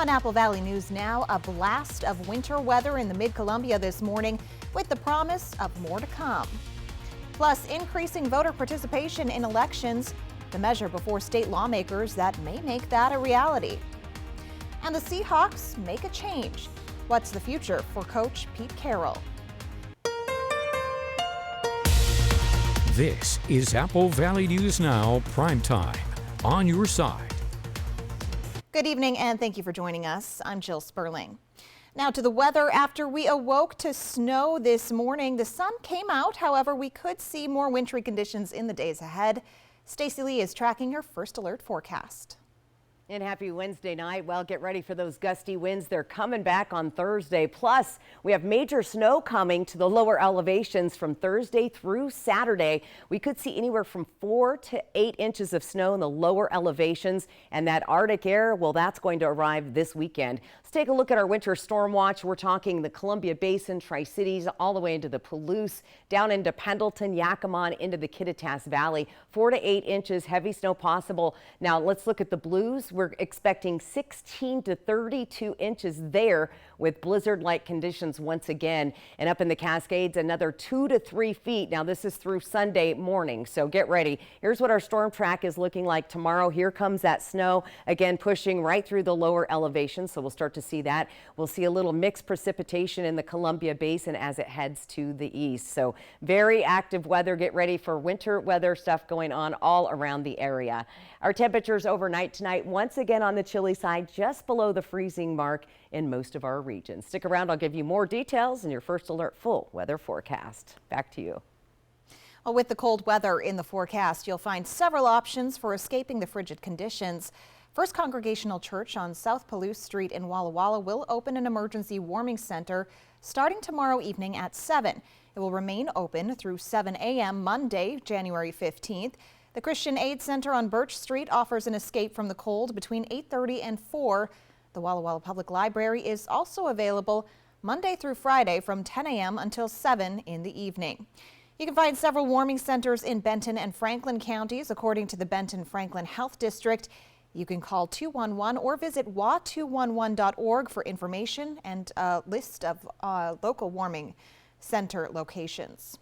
On Apple Valley News Now, a blast of winter weather in the Mid-Columbia this morning with the promise of more to come. Plus, increasing voter participation in elections, the measure before state lawmakers that may make that a reality. And the Seahawks make a change. What's the future for Coach Pete Carroll? This is Apple Valley News Now Primetime, on your side. Good evening and thank you for joining us. I'm Jill Sperling. Now to the weather. After we awoke to snow this morning, the sun came out. However, we could see more wintry conditions in the days ahead. Stacey Lee is tracking your first alert forecast. And happy Wednesday night. Well, get ready for those gusty winds. They're coming back on Thursday. Plus, we have major snow coming to the lower elevations from Thursday through Saturday. We could see anywhere from 4 to 8 inches of snow in the lower elevations. And that Arctic air, well, that's going to arrive this weekend. Let's take a look at our winter storm watch. We're talking the Columbia Basin, Tri-Cities, all the way into the Palouse, down into Pendleton, Yakima, into the Kittitas Valley. 4 to 8 inches, heavy snow possible. Now, let's look at the Blues. We're expecting 16 to 32 inches there with blizzard-like conditions once again. And up in the Cascades, another 2 to 3 feet. Now, this is through Sunday morning, so get ready. Here's what our storm track is looking like tomorrow. Here comes that snow, again, pushing right through the lower elevations, so we'll start to see that. We'll see a little mixed precipitation in the Columbia Basin as it heads to the east. So very active weather. Get ready for winter weather stuff going on all around the area. Our temperatures overnight tonight, once again on the chilly side, just below the freezing mark in most of our regions. Stick around. I'll give you more details in your first alert full weather forecast. Back to you. Well, with the cold weather in the forecast, you'll find several options for escaping the frigid conditions. First Congregational Church on South Palouse Street in Walla Walla will open an emergency warming center starting tomorrow evening at 7. It will remain open through 7 a.m. Monday, January 15th. The Christian Aid Center on Birch Street offers an escape from the cold between 8:30 and 4. The Walla Walla Public Library is also available Monday through Friday from 10 a.m. until 7 in the evening. You can find several warming centers in Benton and Franklin counties, according to the Benton-Franklin Health District. You can call 211 or visit wa211.org for information and a list of local warming center locations.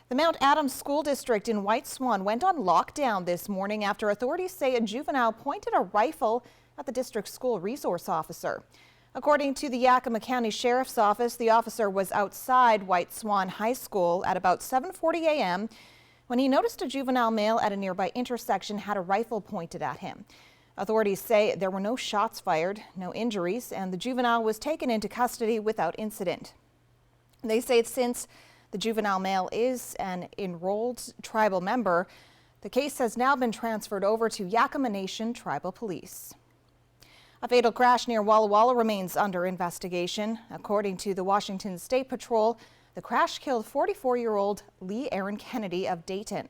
The Mount Adams School District in White Swan went on lockdown this morning after authorities say a juvenile pointed a rifle at the district school resource officer. According to the Yakima County Sheriff's Office, the officer was outside White Swan High School at about 7:40 a.m. when he noticed a juvenile male at a nearby intersection had a rifle pointed at him. Authorities say there were no shots fired, no injuries, and the juvenile was taken into custody without incident. They say since the juvenile male is an enrolled tribal member, the case has now been transferred over to Yakima Nation Tribal Police. A fatal crash near Walla Walla remains under investigation. According to the Washington State Patrol, the crash killed 44-year-old Lee Aaron Kennedy of Dayton.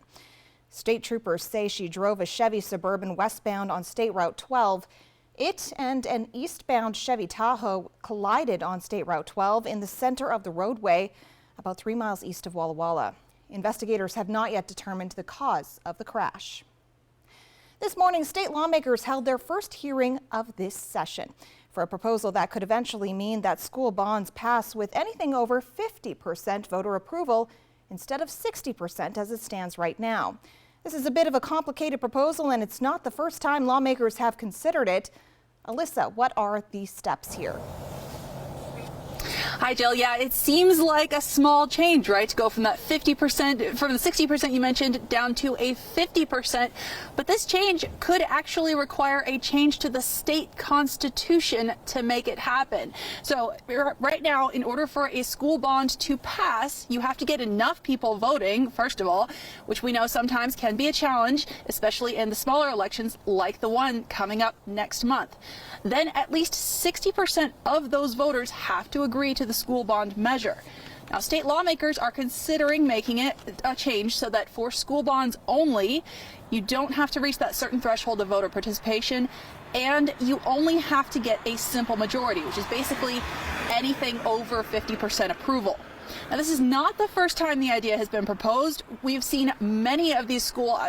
State troopers say she drove a Chevy Suburban westbound on State Route 12. It and an eastbound Chevy Tahoe collided on State Route 12 in the center of the roadway, about 3 miles east of Walla Walla. Investigators have not yet determined the cause of the crash. This morning, state lawmakers held their first hearing of this session for a proposal that could eventually mean that school bonds pass with anything over 50% voter approval instead of 60% as it stands right now. This is a bit of a complicated proposal, and it's not the first time lawmakers have considered it. Alyssa, what are the steps here? Hi, Jill. Yeah, it seems like a small change, right? To go from that 50%, from the 60% you mentioned, down to a 50%. But this change could actually require a change to the state constitution to make it happen. So right now, in order for a school bond to pass, you have to get enough people voting, first of all, which we know sometimes can be a challenge, especially in the smaller elections like the one coming up next month. Then at least 60% of those voters have to agree to the school bond measure. Now, state lawmakers are considering making it a change so that for school bonds only, you don't have to reach that certain threshold of voter participation, and you only have to get a simple majority, which is basically anything over 50% approval. Now, this is not the first time the idea has been proposed. We've seen many of these school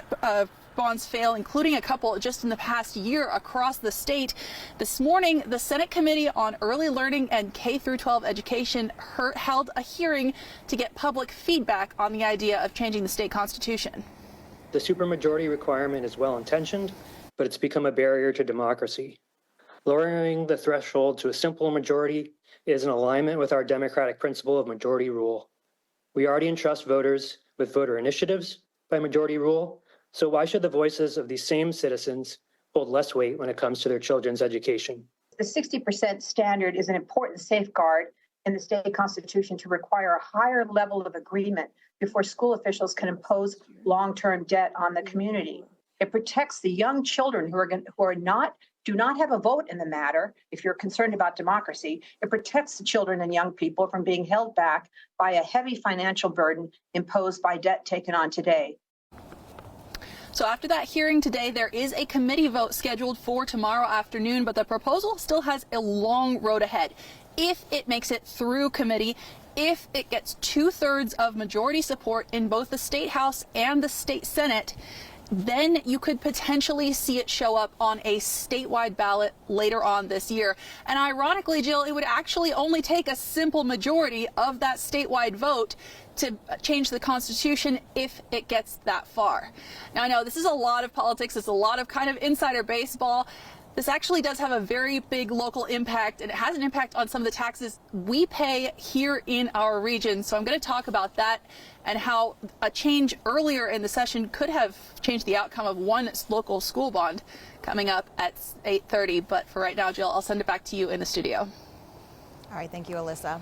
bonds fail, including a couple just in the past year across the state. This morning, the Senate Committee on Early Learning and K-12 Education held a hearing to get public feedback on the idea of changing the state constitution. The supermajority requirement is well-intentioned, but it's become a barrier to democracy. Lowering the threshold to a simple majority is in alignment with our democratic principle of majority rule. We already entrust voters with voter initiatives by majority rule, so why should the voices of these same citizens hold less weight when it comes to their children's education? The 60% standard is an important safeguard in the state constitution to require a higher level of agreement before school officials can impose long-term debt on the community. It protects the young children who do not have a vote in the matter. If you're concerned about democracy, it protects the children and young people from being held back by a heavy financial burden imposed by debt taken on today. So after that hearing today, there is a committee vote scheduled for tomorrow afternoon, but the proposal still has a long road ahead. If it makes it through committee, if it gets 2/3 of majority support in both the State House and the State Senate, then you could potentially see it show up on a statewide ballot later on this year. And ironically, Jill, it would actually only take a simple majority of that statewide vote to change the Constitution if it gets that far. Now, I know this is a lot of politics. It's a lot of kind of insider baseball. This actually does have a very big local impact, and it has an impact on some of the taxes we pay here in our region. So I'm going to talk about that and how a change earlier in the session could have changed the outcome of one local school bond coming up at 8:30. But for right now, Jill, I'll send it back to you in the studio. All right, thank you, Alyssa.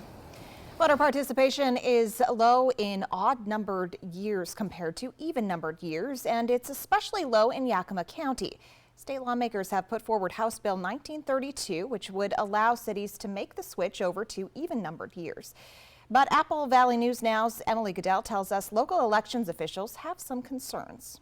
Voter participation is low in odd-numbered years compared to even-numbered years, and it's especially low in Yakima County. State lawmakers have put forward House Bill 1932, which would allow cities to make the switch over to even-numbered years. But Apple Valley News Now's Emily Goodell tells us local elections officials have some concerns.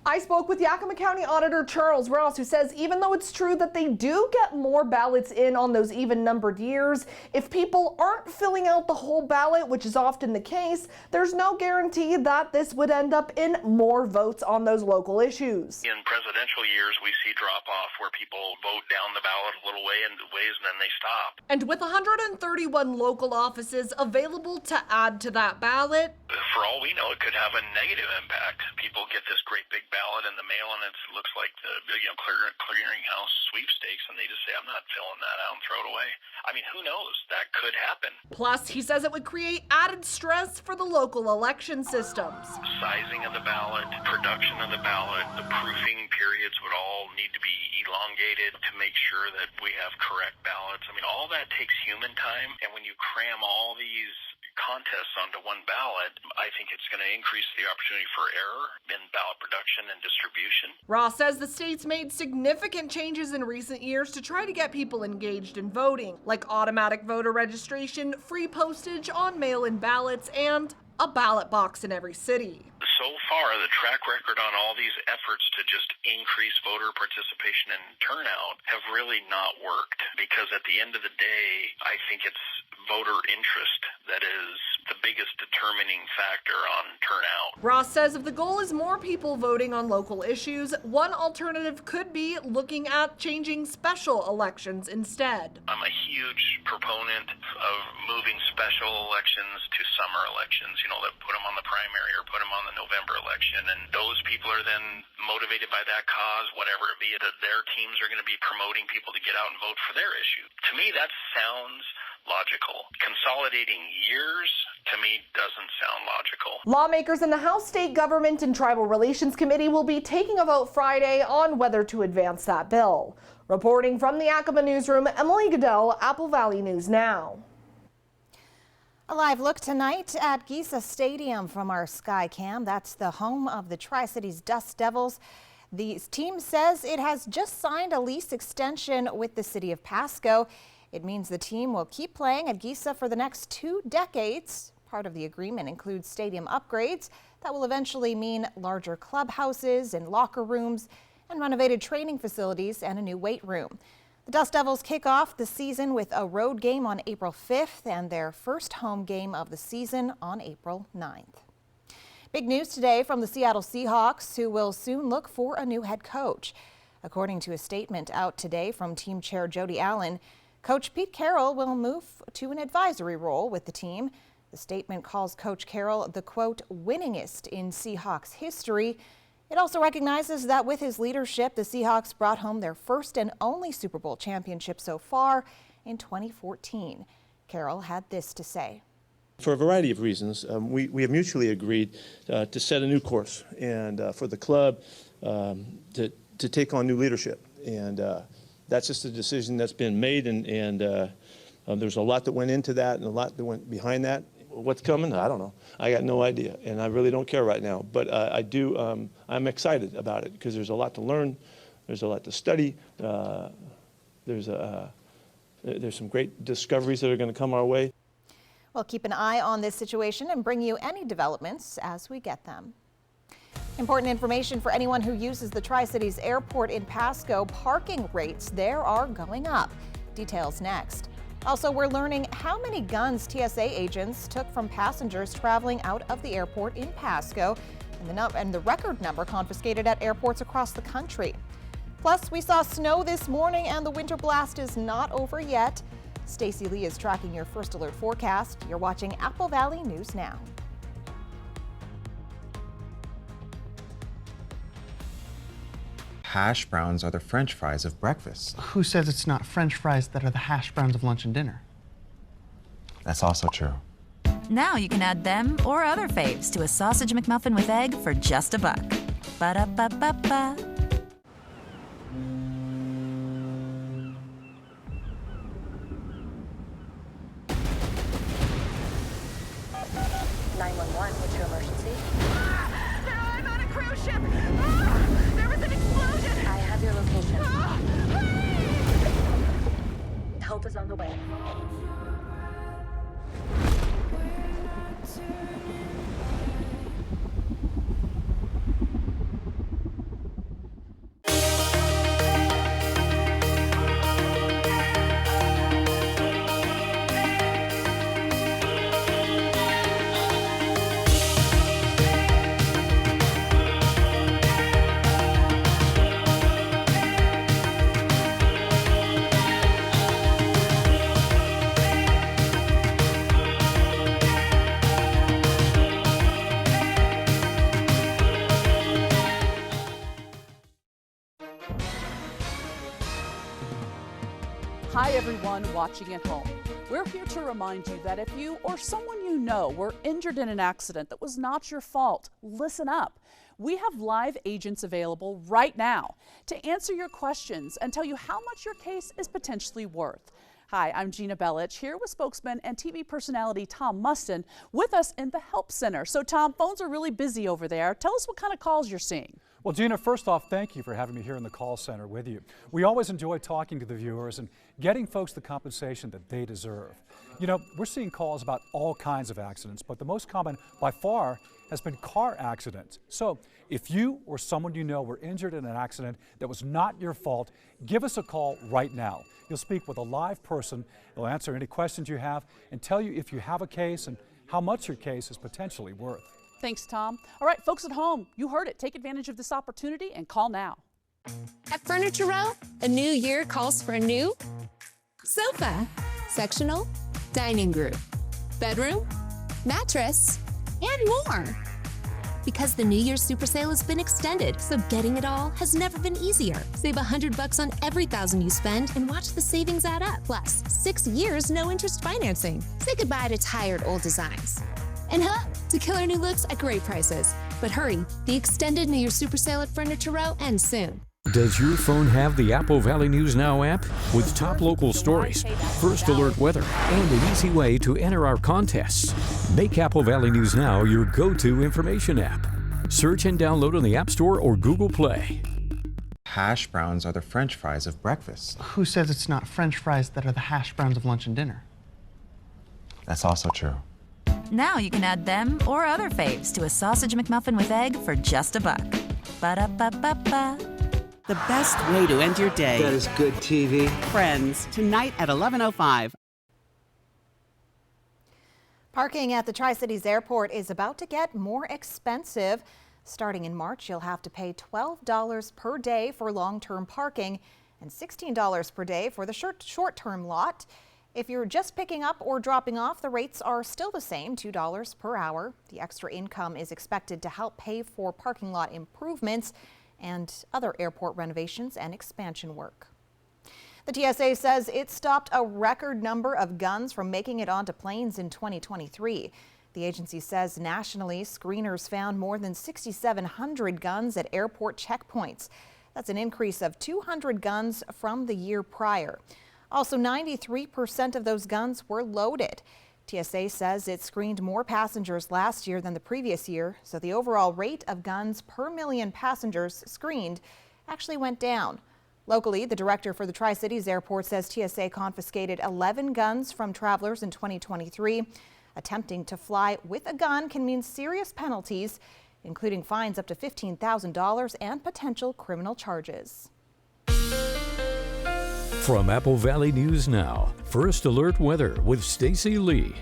I spoke with Yakima County Auditor Charles Ross, who says even though it's true that they do get more ballots in on those even-numbered years, if people aren't filling out the whole ballot, which is often the case, there's no guarantee that this would end up in more votes on those local issues. In presidential years, we see drop-off where people vote down the ballot a little ways and then they stop. And with 131 local offices available to add to that ballot, for all we know, it could have a negative impact. People get this great big ballot in the mail and it looks like the clearinghouse sweepstakes, and they just say, I'm not filling that out and throw it away. I mean, who knows? That could happen. plus he says it would create added stress for the local election systems. Sizing of the ballot, production of the ballot, the proofing periods would all need to be elongated to make sure that we have correct ballots. I mean, all that takes human time, and when you cram all these contests onto one ballot, I think it's going to increase the opportunity for error in ballot production and distribution. Ross says the state's made significant changes in recent years to try to get people engaged in voting, like automatic voter registration, free postage on mail-in ballots, and a ballot box in every city. So far, the track record on all these efforts to just increase voter participation and turnout have really not worked, because at the end of the day, I think it's voter interest that is the biggest determining factor on turnout. Ross says if the goal is more people voting on local issues, one alternative could be looking at changing special elections instead. I'm a huge proponent of moving special elections to summer elections, that put them on the primary or put them on the November election. And those people are then motivated by that cause, whatever it be, that their teams are going to be promoting people to get out and vote for their issue. To me, that sounds logical. Consolidating years, to me, doesn't sound logical. Lawmakers in the House State Government and Tribal Relations Committee will be taking a vote Friday on whether to advance that bill. Reporting from the Yakima Newsroom, Emily Goodell, Apple Valley News Now. A live look tonight at Giza Stadium from our Skycam. That's the home of the Tri-Cities Dust Devils. The team says it has just signed a lease extension with the city of Pasco. It means the team will keep playing at Giza for the next 2 decades. Part of the agreement includes stadium upgrades that will eventually mean larger clubhouses and locker rooms and renovated training facilities and a new weight room. The Dust Devils kick off the season with a road game on April 5th and their first home game of the season on April 9th. Big news today from the Seattle Seahawks, who will soon look for a new head coach. According to a statement out today from team chair Jody Allen, Coach Pete Carroll will move to an advisory role with the team. The statement calls Coach Carroll the, quote, winningest in Seahawks history. It also recognizes that with his leadership, the Seahawks brought home their first and only Super Bowl championship so far in 2014. Carroll had this to say. For a variety of reasons, we have mutually agreed to set a new course and for the club to take on new leadership. And that's just a decision that's been made, and there's a lot that went into that and a lot that went behind that. What's coming? I don't know. I got no idea, and I really don't care right now. But I'm excited about it because there's a lot to learn. There's a lot to study. There's some great discoveries that are going to come our way. We'll keep an eye on this situation and bring you any developments as we get them. Important information for anyone who uses the Tri-Cities Airport in Pasco. Parking rates there are going up. Details next. Also, we're learning how many guns TSA agents took from passengers traveling out of the airport in Pasco and the record number confiscated at airports across the country. Plus, we saw snow this morning and the winter blast is not over yet. Stacey Lee is tracking your First Alert forecast. You're watching Apple Valley News Now. Hash browns are the French fries of breakfast. Who says it's not French fries that are the hash browns of lunch and dinner? That's also true. Now you can add them or other faves to a sausage McMuffin with egg for just $1. Ba-da-ba-ba-ba. What's your emergency? I'm on a cruise ship! There was an explosion! I have your location. Hurry! Help is on the way. Hi everyone watching at home. We're here to remind you that if you or someone you know were injured in an accident that was not your fault, listen up. We have live agents available right now to answer your questions and tell you how much your case is potentially worth. Hi, I'm Gina Bellich, here with spokesman and TV personality Tom Mustin with us in the Help Center. So Tom, phones are really busy over there. Tell us what kind of calls you're seeing. Well, Gina, first off, thank you for having me here in the call center with you. We always enjoy talking to the viewers and getting folks the compensation that they deserve. You know, we're seeing calls about all kinds of accidents, but the most common by far has been car accidents. So if you or someone you know were injured in an accident that was not your fault, give us a call right now. You'll speak with a live person. They'll answer any questions you have and tell you if you have a case and how much your case is potentially worth. Thanks, Tom. All right, folks at home, you heard it. Take advantage of this opportunity and call now. At Furniture Row, a new year calls for a new sofa, sectional, dining group, bedroom, mattress, and more. Because the New Year's Super Sale has been extended, so getting it all has never been easier. Save $100 on every $1,000 you spend and watch the savings add up. Plus, 6 years no interest financing. Say goodbye to tired old designs. And to killer new looks at great prices. But hurry, the extended New Year's Super Sale at Furniture Row ends soon. Does your phone have the Apple Valley News Now app? With top local stories, first alert weather, and an easy way to enter our contests. Make Apple Valley News Now your go-to information app. Search and download on the App Store or Google Play. Hash browns are the French fries of breakfast. Who says it's not French fries that are the hash browns of lunch and dinner? That's also true. Now you can add them or other faves to a sausage McMuffin with egg for just $1. Ba-da-ba-ba-ba. The best way to end your day. That is good TV. Friends, tonight at 11:05. Parking at the Tri-Cities Airport is about to get more expensive. Starting in March, you'll have to pay $12 per day for long-term parking and $16 per day for the short-term lot. If you're just picking up or dropping off, the rates are still the same, $2 per hour. The extra income is expected to help pay for parking lot improvements and other airport renovations and expansion work. The TSA says it stopped a record number of guns from making it onto planes in 2023. The agency says nationally, screeners found more than 6,700 guns at airport checkpoints. That's an increase of 200 guns from the year prior. Also, 93% of those guns were loaded. TSA says it screened more passengers last year than the previous year, so the overall rate of guns per million passengers screened actually went down. Locally, the director for the Tri-Cities Airport says TSA confiscated 11 guns from travelers in 2023. Attempting to fly with a gun can mean serious penalties, including fines up to $15,000 and potential criminal charges. From Apple Valley News Now, First Alert Weather with Stacy Lee.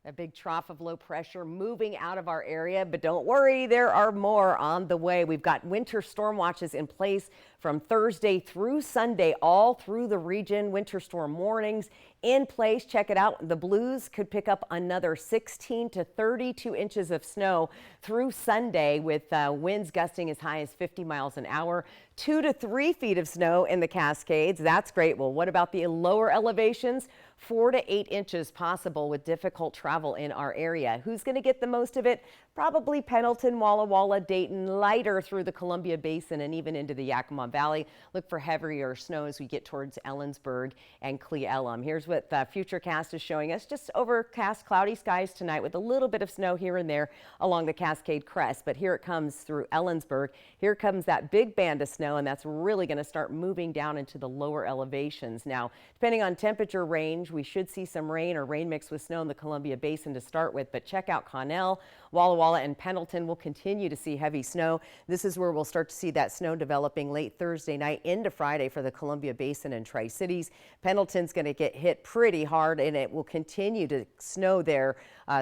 A big trough of low pressure moving out of our area, but don't worry, there are more on the way. We've got winter storm watches in place from Thursday through Sunday, all through the region. Winter storm warnings in place. Check it out. The Blues could pick up another 16 to 32 inches of snow through Sunday, with winds gusting as high as 50 miles an hour. 2 to 3 feet of snow in the Cascades. That's great. Well, what about the lower elevations? 4 to 8 inches possible with difficult travel in our area. Who's going to get the most of it? Probably Pendleton, Walla Walla, Dayton, lighter through the Columbia Basin and even into the Yakima Valley. Look for heavier snow as we get towards Ellensburg and Cle Elum. Here's what the Futurecast is showing us. Just overcast, cloudy skies tonight with a little bit of snow here and there along the Cascade Crest. But here it comes through Ellensburg. Here comes that big band of snow, and that's really going to start moving down into the lower elevations. Now, depending on temperature range, we should see some rain or rain mixed with snow in the Columbia Basin to start with. But check out Connell, Walla Walla, and Pendleton. We'll continue to see heavy snow. This is where we'll start to see that snow developing late Thursday night into Friday for the Columbia Basin and Tri-Cities. Pendleton's going to get hit pretty hard, and it will continue to snow there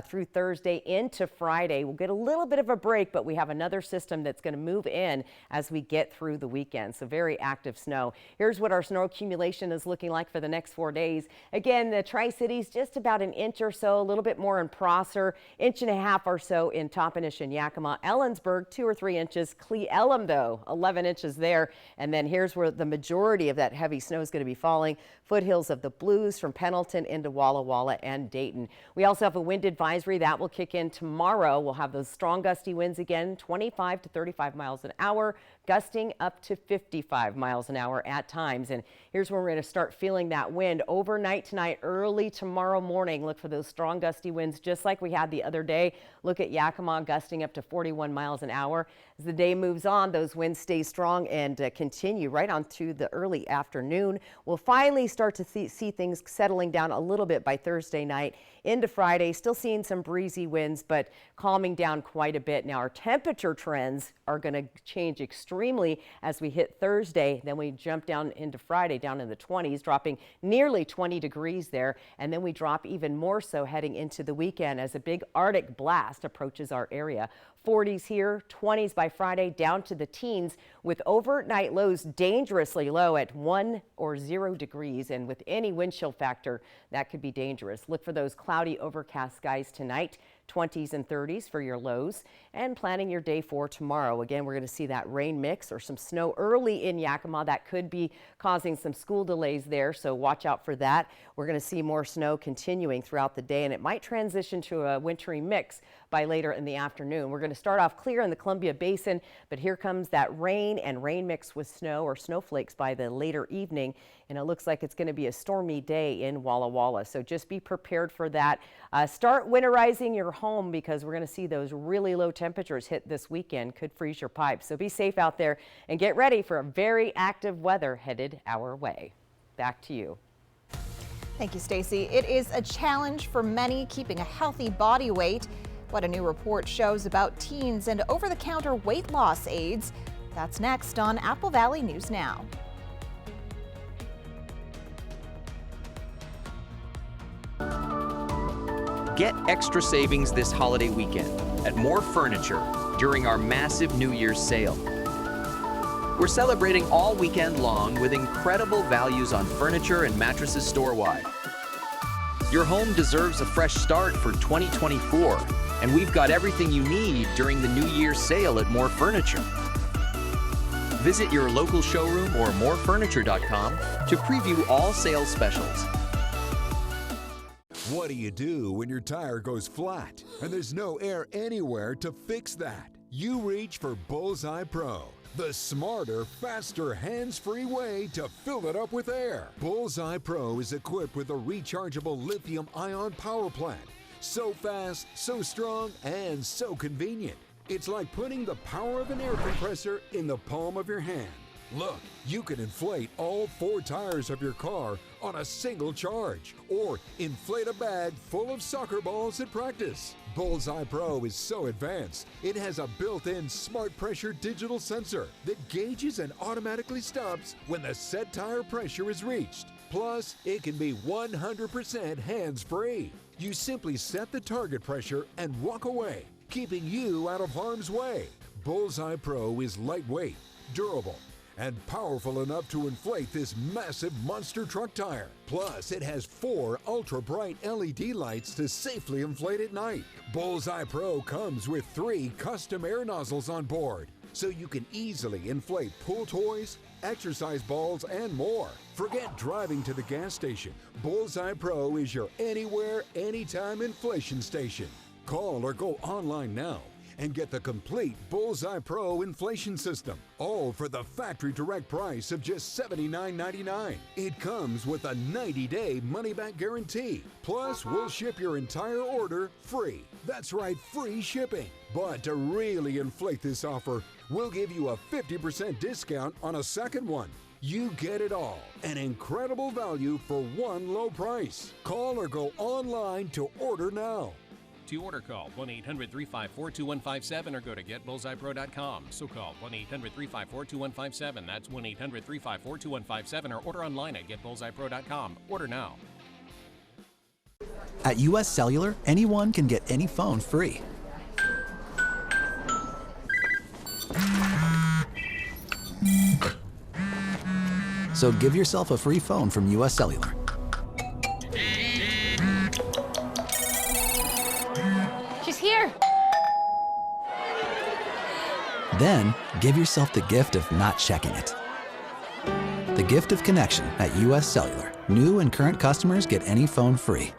through Thursday into Friday. We'll get a little bit of a break, but we have another system that's going to move in as we get through the weekend. So very active snow. Here's what our snow accumulation is looking like for the next 4 days. Again, the Tri-Cities just about an inch or so, a little bit more in Prosser, 1.5 inches or so in Toppenish and Yakima. Ellensburg, 2 or 3 inches. Cle Elum, though, 11 inches there. And then here's where the majority of that heavy snow is going to be falling. Foothills of the Blues from Pendleton into Walla Walla and Dayton. We also have a wind advisory that will kick in tomorrow. We'll have those strong gusty winds again, 25 to 35 miles an hour, gusting up to 55 miles an hour at times. And here's where we're going to start feeling that wind overnight tonight, early tomorrow morning. Look for those strong gusty winds just like we had the other day. Look at Yakima gusting up to 41 miles an hour. As the day moves on, those winds stay strong and continue right on to the early afternoon. We'll finally start to see things settling down a little bit by Thursday night into Friday. Still seeing some breezy winds, but calming down quite a bit. Now, our temperature trends are going to change extremely as we hit Thursday. Then we jump down into Friday, down in the 20s, dropping nearly 20 degrees there. And then we drop even more so heading into the weekend as a big Arctic blast approaches our area. 40s here, 20s by Friday, down to the teens, with overnight lows dangerously low at 1 or 0 degrees. And with any wind chill factor, that could be dangerous. Look for those cloudy, overcast skies tonight. 20s and 30s for your lows, and planning your day for tomorrow. Again, we're going to see that rain mix or some snow early in Yakima. That could be causing some school delays there, so watch out for that. We're going to see more snow continuing throughout the day, and it might transition to a wintry mix by later in the afternoon. We're going to start off clear in the Columbia Basin, but here comes that rain and rain mix with snow or snowflakes by the later evening, and it looks like it's going to be a stormy day in Walla Walla. So just be prepared for that. Start winterizing your home because we're going to see those really low temperatures hit this weekend. Could freeze your pipes. So be safe out there and get ready for a very active weather headed our way. Back to you. Thank you, Stacy. It is a challenge for many keeping a healthy body weight. What a new report shows about teens and over-the-counter weight loss aids. That's next on Apple Valley News Now. Get extra savings this holiday weekend at More Furniture during our massive New Year's sale. We're celebrating all weekend long with incredible values on furniture and mattresses store-wide. Your home deserves a fresh start for 2024, and we've got everything you need during the New Year's sale at More Furniture. Visit your local showroom or morefurniture.com to preview all sales specials. What do you do when your tire goes flat and there's no air anywhere to fix that? You reach for Bullseye Pro, the smarter, faster, hands-free way to fill it up with air. Bullseye Pro is equipped with a rechargeable lithium-ion power plant. So fast, so strong, and so convenient. It's like putting the power of an air compressor in the palm of your hand. Look, you can inflate all 4 tires of your car on a single charge, or inflate a bag full of soccer balls at practice. Bullseye Pro is so advanced, it has a built-in smart pressure digital sensor that gauges and automatically stops when the set tire pressure is reached. Plus, it can be 100% hands-free. You simply set the target pressure and walk away, keeping you out of harm's way. Bullseye Pro is lightweight, durable, and powerful enough to inflate this massive monster truck tire. Plus, it has 4 ultra-bright LED lights to safely inflate at night. Bullseye Pro comes with 3 custom air nozzles on board, so you can easily inflate pool toys, exercise balls, and more. Forget driving to the gas station. Bullseye Pro is your anywhere, anytime inflation station. Call or go online now and get the complete Bullseye Pro inflation system, all for the factory direct price of just $79.99. It comes with a 90-day money-back guarantee. Plus, we'll ship your entire order free. That's right, free shipping. But to really inflate this offer, we'll give you a 50% discount on a second one. You get it all. An incredible value for one low price. Call or go online to order now. To order, call 1-800-354-2157 or go to getbullseyepro.com. So call 1-800-354-2157. That's 1-800-354-2157 or order online at getbullseyepro.com. Order now. At US Cellular, anyone can get any phone free. So give yourself a free phone from US Cellular. She's here. Then, give yourself the gift of not checking it. The gift of connection at US Cellular. New and current customers get any phone free.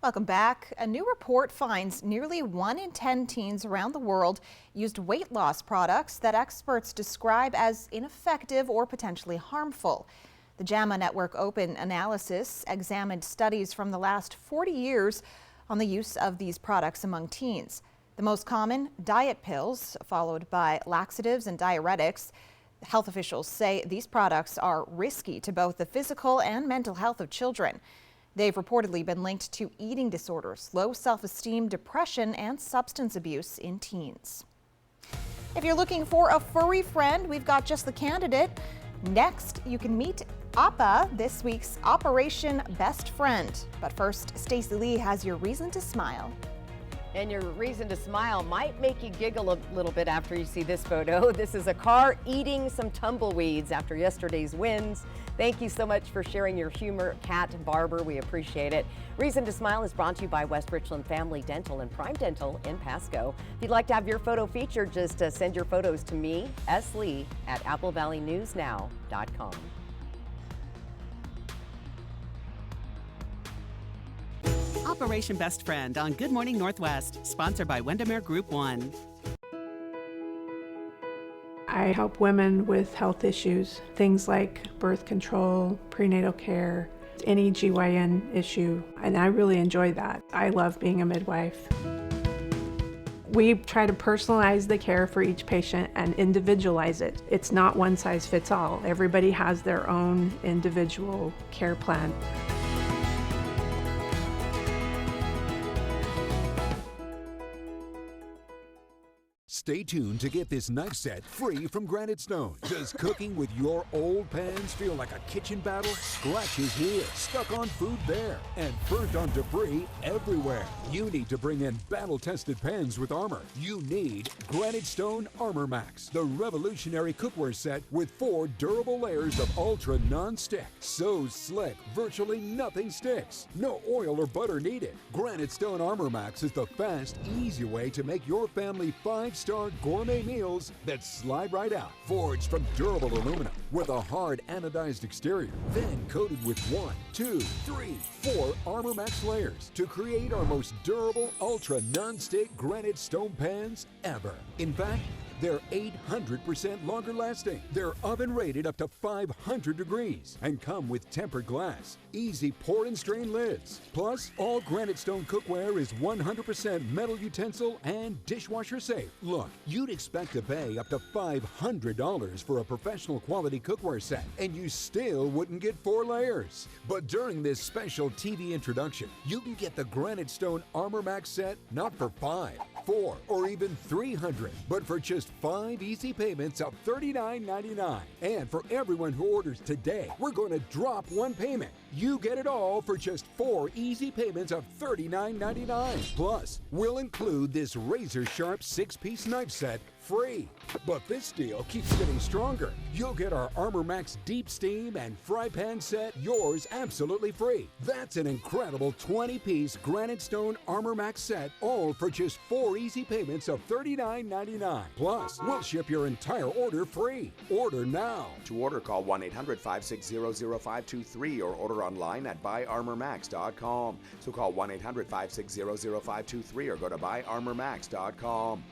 Welcome back. A new report finds nearly 1 in 10 teens around the world used weight loss products that experts describe as ineffective or potentially harmful. The JAMA Network Open analysis examined studies from the last 40 years on the use of these products among teens. The most common, diet pills, followed by laxatives and diuretics. Health officials say these products are risky to both the physical and mental health of children. They've reportedly been linked to eating disorders, low self-esteem, depression, and substance abuse in teens. If you're looking for a furry friend, we've got just the candidate. Next, you can meet Appa, this week's Operation Best Friend. But first, Stacey Lee has your reason to smile. And your reason to smile might make you giggle a little bit after you see this photo. This is a car eating some tumbleweeds after yesterday's wins. Thank you so much for sharing your humor, Kat Barber. We appreciate it. Reason to Smile is brought to you by West Richland Family Dental and Prime Dental in Pasco. If you'd like to have your photo featured, just send your photos to me, S. Lee, at AppleValleyNewsNow.com. Operation Best Friend on Good Morning Northwest, sponsored by Windermere Group 1. I help women with health issues, things like birth control, prenatal care, any GYN issue, and I really enjoy that. I love being a midwife. We try to personalize the care for each patient and individualize it. It's not one size fits all. Everybody has their own individual care plan. Stay tuned to get this knife set free from Granite Stone. Does cooking with your old pans feel like a kitchen battle? Scratches here, stuck on food there, and burnt on debris everywhere. You need to bring in battle-tested pans with armor. You need Granite Stone Armor Max, the revolutionary cookware set with 4 durable layers of ultra non-stick. So slick, virtually nothing sticks. No oil or butter needed. Granite Stone Armor Max is the fast, easy way to make your family 5-star gourmet meals that slide right out. Forged from durable aluminum with a hard anodized exterior, then coated with 1, 2, 3, 4 Armor Max layers to create our most durable ultra non-stick Granite Stone pans ever. In fact, they're 800% longer lasting. They're oven rated up to 500 degrees and come with tempered glass, easy pour and strain lids. Plus, all Granite Stone cookware is 100% metal utensil and dishwasher safe. Look, you'd expect to pay up to $500 for a professional quality cookware set, and you still wouldn't get 4 layers. But during this special TV introduction, you can get the Granite Stone Armor Max set not for $500, $400, or even $300, but for just 5 easy payments of $39.99. And for everyone who orders today, we're going to drop 1 payment. You get it all for just 4 easy payments of $39.99. Plus, we'll include this razor-sharp 6-piece knife set free. But this deal keeps getting stronger. You'll get our Armor Max Deep Steam and Fry Pan set, yours absolutely free. That's an incredible 20-piece Granite Stone Armor Max set, all for just 4 easy payments of $39.99. Plus, we'll ship your entire order free. Order now. To order, call 1-800-560-0523 or order online at buyarmormax.com. So call 1-800-560-0523 or go to buyarmormax.com.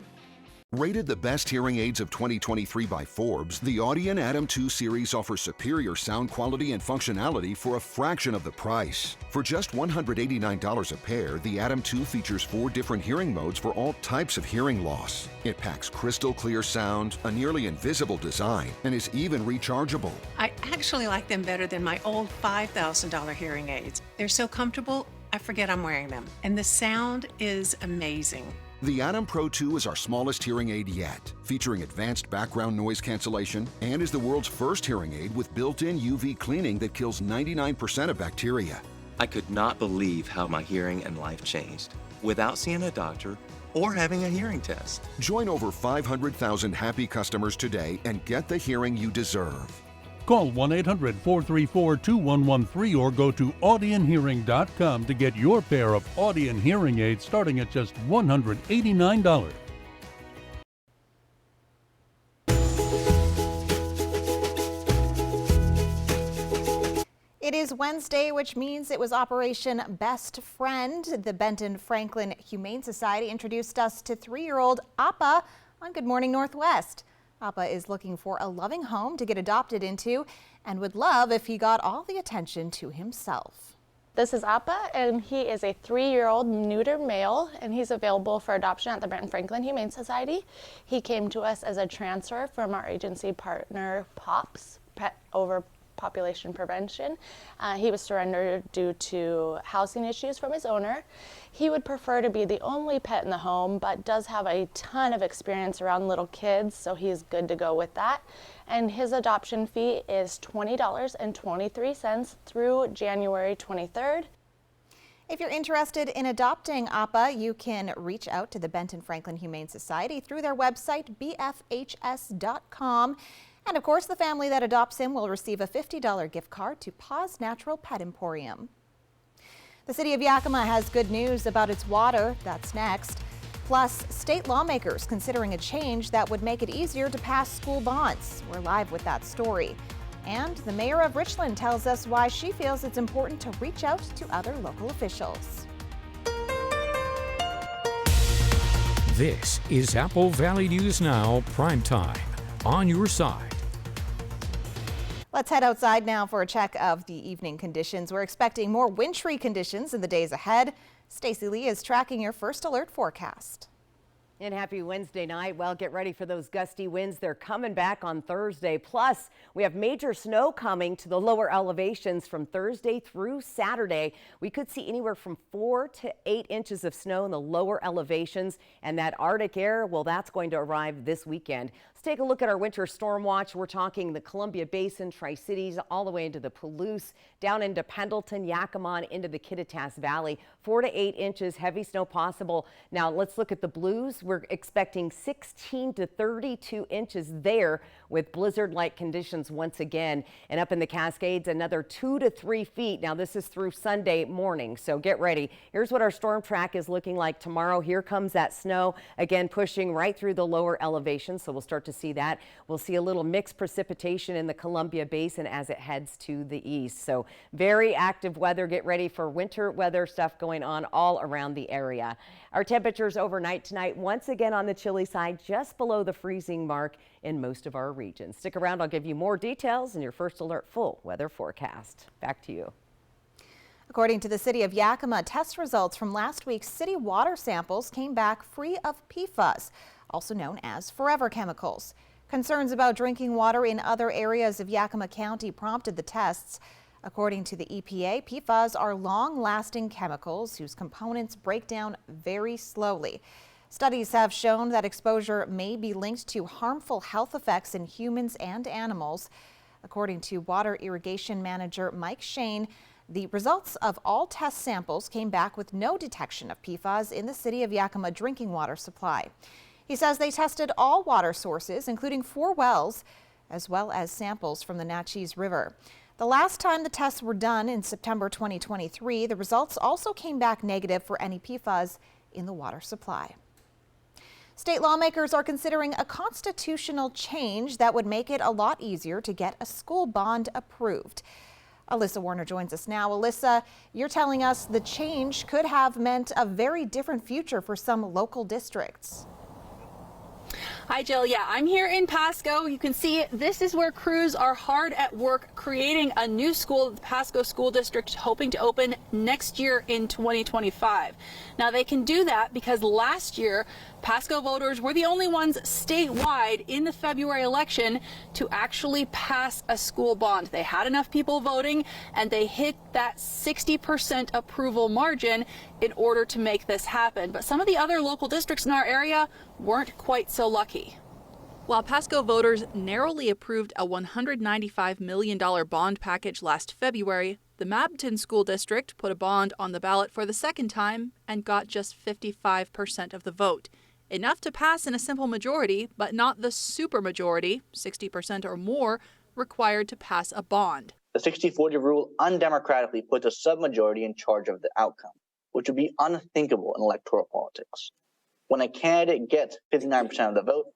Rated the best hearing aids of 2023 by Forbes, the Audien Atom 2 series offers superior sound quality and functionality for a fraction of the price. For just $189 a pair, the Atom 2 features 4 different hearing modes for all types of hearing loss. It packs crystal clear sound, a nearly invisible design, and is even rechargeable. I actually like them better than my old $5,000 hearing aids. They're so comfortable, I forget I'm wearing them. And the sound is amazing. The Atom Pro 2 is our smallest hearing aid yet, featuring advanced background noise cancellation, and is the world's first hearing aid with built-in UV cleaning that kills 99% of bacteria. I could not believe how my hearing and life changed without seeing a doctor or having a hearing test. Join over 500,000 happy customers today and get the hearing you deserve. Call 1-800-434-2113 or go to audienhearing.com to get your pair of Audien hearing aids starting at just $189. It is Wednesday, which means it was Operation Best Friend. The Benton Franklin Humane Society introduced us to 3-year-old Appa on Good Morning Northwest. Appa is looking for a loving home to get adopted into and would love if he got all the attention to himself. This is Appa, and he is a 3-year-old neuter male, and he's available for adoption at the Benton Franklin Humane Society. He came to us as a transfer from our agency partner, POPS, Pet Overpopulation Prevention. He was surrendered due to housing issues from his owner. He would prefer to be the only pet in the home, but does have a ton of experience around little kids, so he's good to go with that. And his adoption fee is $20.23 through January 23rd. If you're interested in adopting Appa, you can reach out to the Benton Franklin Humane Society through their website, bfhs.com. And of course, the family that adopts him will receive a $50 gift card to Paws Natural Pet Emporium. The city of Yakima has good news about its water. That's next. Plus, state lawmakers considering a change that would make it easier to pass school bonds. We're live with that story. And the mayor of Richland tells us why she feels it's important to reach out to other local officials. This is Apple Valley News Now, Prime Time. On your side. Let's head outside now for a check of the evening conditions. We're expecting more wintry conditions in the days ahead. Stacey Lee is tracking your first alert forecast. And happy Wednesday night. Well, get ready for those gusty winds. They're coming back on Thursday. Plus, we have major snow coming to the lower elevations from Thursday through Saturday. We could see anywhere from 4 to 8 inches of snow in the lower elevations. And that Arctic air, well, that's going to arrive this weekend. Let's take a look at our winter storm watch. We're talking the Columbia Basin, Tri-Cities, all the way into the Palouse, down into Pendleton, Yakima, into the Kittitas Valley. 4 to 8 inches, heavy snow possible. Now, let's look at the blues. We're expecting 16 to 32 inches there with blizzard-like conditions once again. And up in the Cascades, another 2 to 3 feet. Now, this is through Sunday morning, so get ready. Here's what our storm track is looking like tomorrow. Here comes that snow, again, pushing right through the lower elevations, so we'll start to see that. We'll see a little mixed precipitation in the Columbia Basin as it heads to the east. So very active weather. Get ready for winter weather stuff going on all around the area. Our temperatures overnight tonight, once again on the chilly side, just below the freezing mark in most of our regions. Stick around. I'll give you more details in your First Alert full weather forecast. Back to you. According to the city of Yakima, test results from last week's city water samples came back free of PFAS, also known as forever chemicals. Concerns about drinking water in other areas of Yakima County prompted the tests. According to the EPA, PFAS are long-lasting chemicals whose components break down very slowly. Studies have shown that exposure may be linked to harmful health effects in humans and animals. According to Water Irrigation Manager Mike Shane, the results of all test samples came back with no detection of PFAS in the city of Yakima drinking water supply. He says they tested all water sources, including 4 wells, as well as samples from the Natchez River. The last time the tests were done in September 2023, the results also came back negative for any PFAS in the water supply. State lawmakers are considering a constitutional change that would make it a lot easier to get a school bond approved. Alyssa Warner joins us now. Alyssa, you're telling us the change could have meant a very different future for some local districts. Hi, Jill. Yeah, I'm here in Pasco. You can see this is where crews are hard at work creating a new school, the Pasco School District, hoping to open next year in 2025. Now, they can do that because last year, Pasco voters were the only ones statewide in the February election to actually pass a school bond. They had enough people voting and they hit that 60% approval margin in order to make this happen. But some of the other local districts in our area weren't quite so lucky. While Pasco voters narrowly approved a $195 million bond package last February, the Mabton School District put a bond on the ballot for the second time and got just 55% of the vote. Enough to pass in a simple majority, but not the supermajority, 60% or more, required to pass a bond. The 60-40 rule undemocratically puts a submajority in charge of the outcome, which would be unthinkable in electoral politics. When a candidate gets 59% of the vote,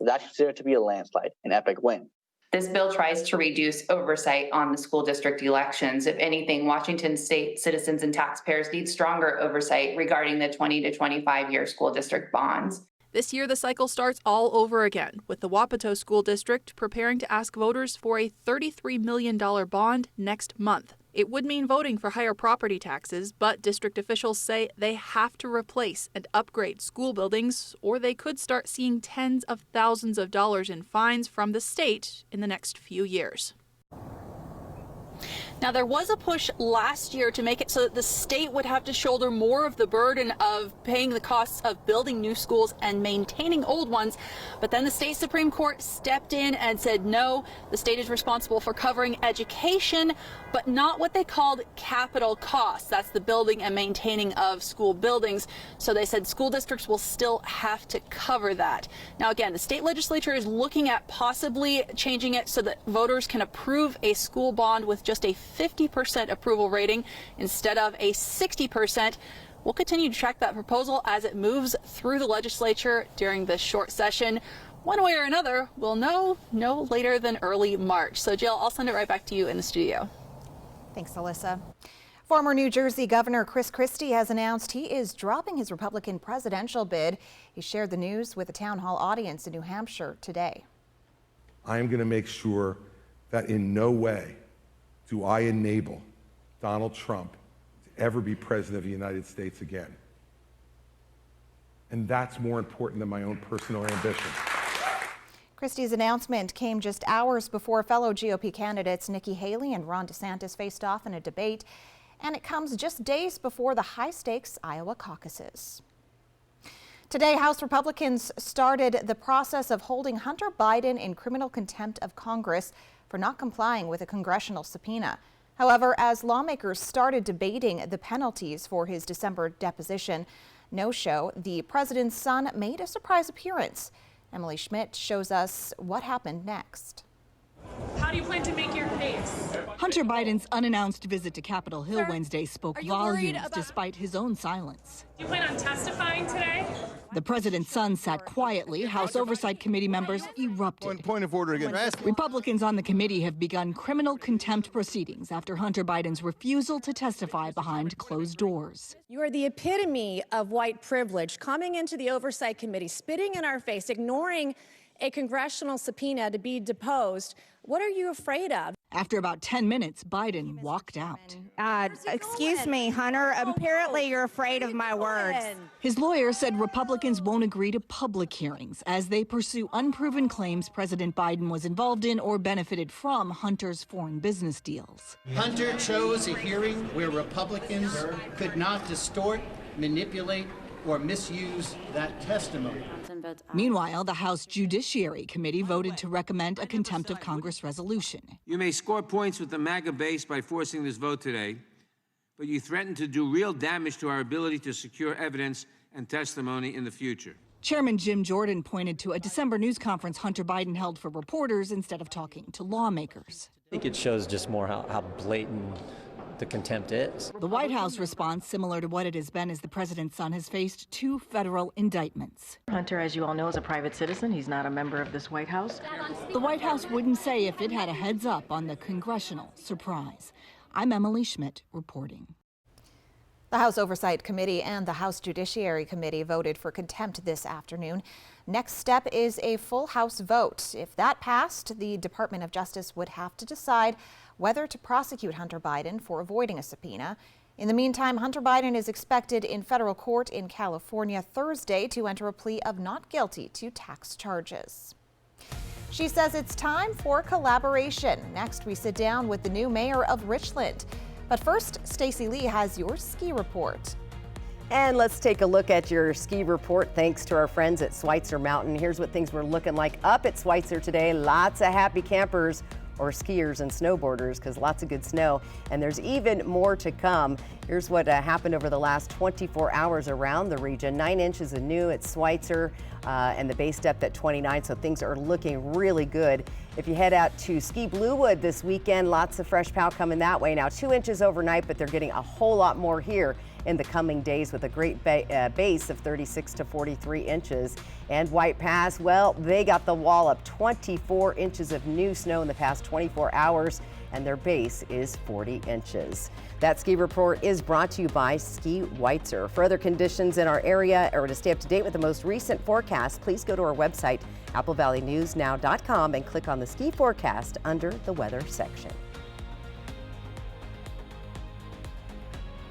that's considered to be a landslide, an epic win. This bill tries to reduce oversight on the school district elections. If anything, Washington state citizens and taxpayers need stronger oversight regarding the 20 to 25-year school district bonds. This year, the cycle starts all over again, with the Wapato School District preparing to ask voters for a $33 million bond next month. It would mean voting for higher property taxes, but district officials say they have to replace and upgrade school buildings, or they could start seeing tens of thousands of dollars in fines from the state in the next few years. Now, there was a push last year to make it so that the state would have to shoulder more of the burden of paying the costs of building new schools and maintaining old ones. But then the state Supreme Court stepped in and said, no, the state is responsible for covering education, but not what they called capital costs. That's the building and maintaining of school buildings. So they said school districts will still have to cover that. Now, again, the state legislature is looking at possibly changing it so that voters can approve a school bond with just a 50% approval rating instead of a 60%. We'll continue to track that proposal as it moves through the legislature during this short session. One way or another, we'll know no later than early March. So, Jill, I'll send it right back to you in the studio. Thanks, Alyssa. Former New Jersey Governor Chris Christie has announced he is dropping his Republican presidential bid. He shared the news with a town hall audience in New Hampshire today. I am going to make sure that in no way do I enable Donald Trump to ever be president of the United States again. And that's more important than my own personal ambition. Christie's announcement came just hours before fellow GOP candidates Nikki Haley and Ron DeSantis faced off in a debate, and it comes just days before the high-stakes Iowa caucuses. Today, House Republicans started the process of holding Hunter Biden in criminal contempt of Congress for not complying with a congressional subpoena. However, as lawmakers started debating the penalties for his December deposition no-show, the president's son made a surprise appearance. Emily Schmidt shows us what happened next. How do you plan to make your case? Hunter Biden's unannounced visit to Capitol Hill Wednesday spoke volumes despite his own silence. Do you plan on testifying today? The president's son sat quietly. House Oversight Committee members erupted. Point of order again. Republicans on the committee have begun criminal contempt proceedings after Hunter Biden's refusal to testify behind closed doors. You are the epitome of white privilege, coming into the Oversight Committee, spitting in our face, ignoring a congressional subpoena to be deposed. What are you afraid of? After about 10 minutes, Biden walked out. Excuse me, Hunter. Apparently you're afraid of my words. His lawyer said Republicans won't agree to public hearings as they pursue unproven claims President Biden was involved in or benefited from Hunter's foreign business deals. Hunter chose a hearing where Republicans could not distort, manipulate, or misuse that testimony. Meanwhile, the House Judiciary Committee voted to recommend a contempt of Congress resolution. You may score points with the MAGA base by forcing this vote today, but you threaten to do real damage to our ability to secure evidence and testimony in the future. Chairman Jim Jordan pointed to a December news conference Hunter Biden held for reporters instead of talking to lawmakers. I think it shows just more how blatant the contempt is. The White House response, similar to what it has been as the president's son has faced 2 federal indictments. Hunter, as you all know, is a private citizen. He's not a member of this White House. The White House wouldn't say if it had a heads up on the congressional surprise. I'm Emily Schmidt reporting. The House Oversight Committee and the House Judiciary Committee voted for contempt this afternoon. Next step is a full House vote. If that passed, the Department of Justice would have to decide whether to prosecute Hunter Biden for avoiding a subpoena. In the meantime, Hunter Biden is expected in federal court in California Thursday to enter a plea of not guilty to tax charges. She says it's time for collaboration. Next, we sit down with the new mayor of Richland. But first, Stacy Lee has your ski report. And let's take a look at your ski report thanks to our friends at Schweitzer Mountain. Here's what things were looking like up at Schweitzer today. Lots of happy campers or skiers and snowboarders because lots of good snow. And there's even more to come. Here's what happened over the last 24 hours around the region. 9 inches of new at Schweitzer and the base depth at 29, so things are looking really good. If you head out to Ski Bluewood this weekend, lots of fresh pow coming that way. Now 2 inches overnight, but they're getting a whole lot more here in the coming days with a great base of 36 to 43 inches. And White Pass, well, they got the wallop, 24 inches of new snow in the past 24 hours, and their base is 40 inches. That ski report is brought to you by Ski Schweitzer. For other conditions in our area or to stay up to date with the most recent forecast, please go to our website, applevalleyNewsNow.com, and click on the ski forecast under the weather section.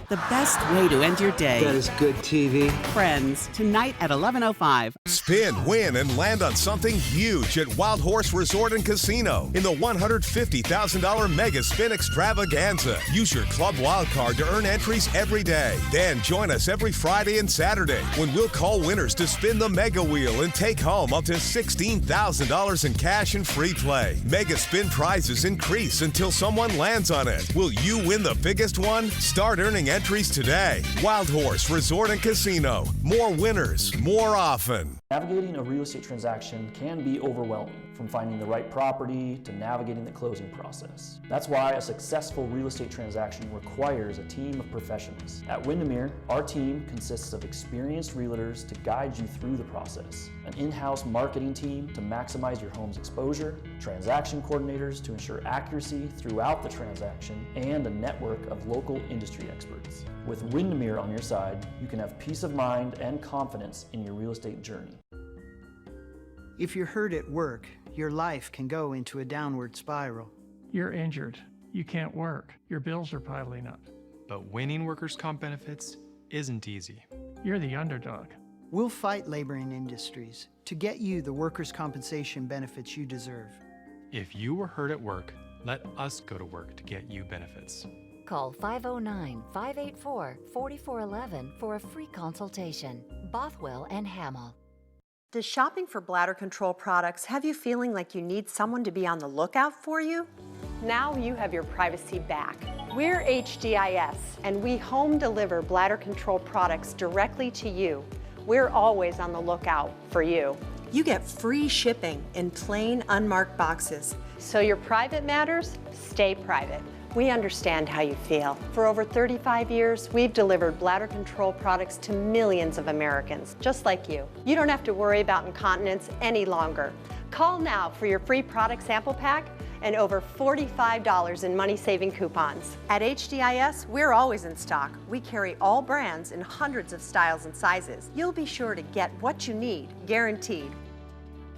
The best way to end your day. That is good TV. Friends, tonight at 11:05. Spin, win, and land on something huge at Wild Horse Resort and Casino in the $150,000 Mega Spin Extravaganza. Use your Club Wild Card to earn entries every day. Then join us every Friday and Saturday when we'll call winners to spin the Mega Wheel and take home up to $16,000 in cash and free play. Mega Spin prizes increase until someone lands on it. Will you win the biggest one? Start earning entries today. Wild Horse Resort and Casino. More winners, more often. Navigating a real estate transaction can be overwhelming, from finding the right property to navigating the closing process. That's why a successful real estate transaction requires a team of professionals. At Windermere, our team consists of experienced realtors to guide you through the process, an in-house marketing team to maximize your home's exposure, transaction coordinators to ensure accuracy throughout the transaction, and a network of local industry experts. With Windermere on your side, you can have peace of mind and confidence in your real estate journey. If you're hurt at work, your life can go into a downward spiral. You're injured. You can't work. Your bills are piling up. But winning workers' comp benefits isn't easy. You're the underdog. We'll fight labor and industries to get you the workers' compensation benefits you deserve. If you were hurt at work, let us go to work to get you benefits. Call 509-584-4411 for a free consultation. Bothwell and Hamill. Does shopping for bladder control products have you feeling like you need someone to be on the lookout for you? Now you have your privacy back. We're HDIS, and we home deliver bladder control products directly to you. We're always on the lookout for you. You get free shipping in plain, unmarked boxes. So your private matters, stay private. We understand how you feel. For over 35 years, we've delivered bladder control products to millions of Americans, just like you. You don't have to worry about incontinence any longer. Call now for your free product sample pack and over $45 in money-saving coupons. At HDIS, we're always in stock. We carry all brands in hundreds of styles and sizes. You'll be sure to get what you need, guaranteed.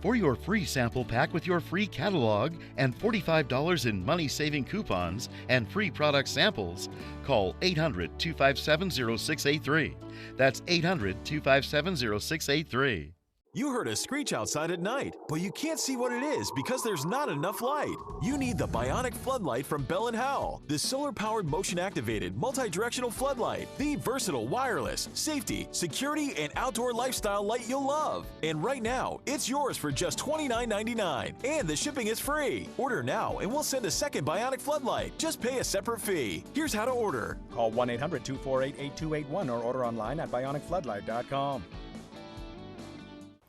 For your free sample pack with your free catalog and $45 in money-saving coupons and free product samples, call 800-257-0683. That's 800-257-0683. You heard a screech outside at night, but you can't see what it is because there's not enough light. You need the Bionic Floodlight from Bell & Howell, the solar-powered, motion-activated, multi-directional floodlight, the versatile wireless, safety, security, and outdoor lifestyle light you'll love. And right now, it's yours for just $29.99, and the shipping is free. Order now, and we'll send a second Bionic Floodlight. Just pay a separate fee. Here's how to order. Call 1-800-248-8281 or order online at bionicfloodlight.com.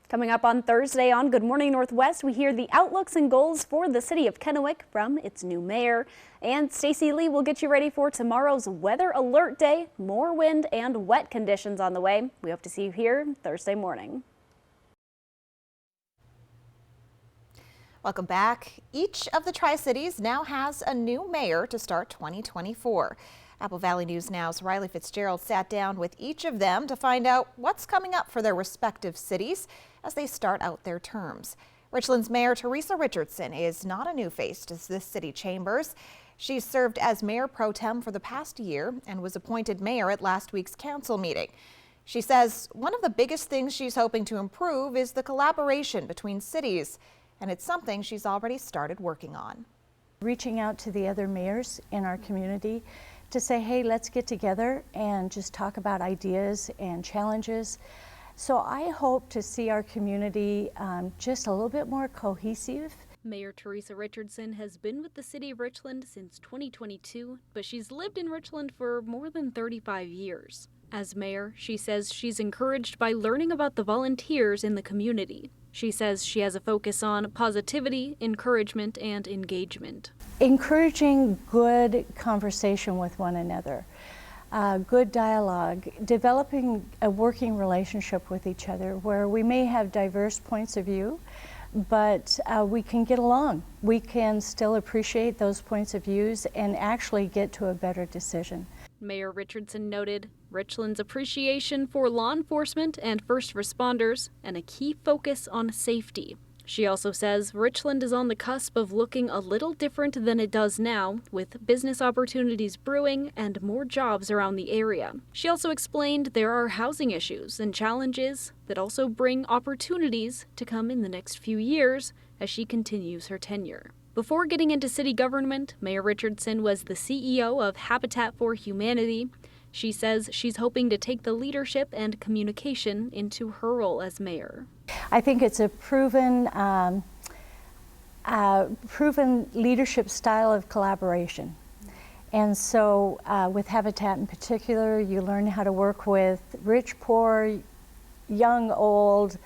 Coming up on Thursday on Good Morning Northwest, we hear the outlooks and goals for the city of Kennewick from its new mayor. And Stacey Lee will get you ready for tomorrow's weather alert day. More wind and wet conditions on the way. We hope to see you here Thursday morning. Welcome back. Each of the Tri-Cities now has a new mayor to start 2024. Apple Valley News Now's Riley Fitzgerald sat down with each of them to find out what's coming up for their respective cities as they start out their terms. Richland's Mayor Teresa Richardson is not a new face to this city chambers. She's served as mayor pro tem for the past year and was appointed mayor at last week's council meeting. She says one of the biggest things she's hoping to improve is the collaboration between cities, and it's something she's already started working on. Reaching out to the other mayors in our community to say, hey, let's get together and just talk about ideas and challenges. So I hope to see our community just a little bit more cohesive. Mayor Teresa Richardson has been with the city of Richland since 2022, but she's lived in Richland for more than 35 years. As mayor, she says she's encouraged by learning about the volunteers in the community. She says she has a focus on positivity, encouragement, and engagement. Encouraging good conversation with one another, good dialogue, developing a working relationship with each other where we may have diverse points of view, but we can get along. We can still appreciate those points of views and actually get to a better decision. Mayor Richardson noted Richland's appreciation for law enforcement and first responders and a key focus on safety. She also says Richland is on the cusp of looking a little different than it does now, with business opportunities brewing and more jobs around the area. She also explained there are housing issues and challenges that also bring opportunities to come in the next few years as she continues her tenure. Before getting into city government, Mayor Richardson was the CEO of Habitat for Humanity. She says she's hoping to take the leadership and communication into her role as mayor. I think it's a proven leadership style of collaboration. And so with Habitat in particular, you learn how to work with rich, poor, young, old,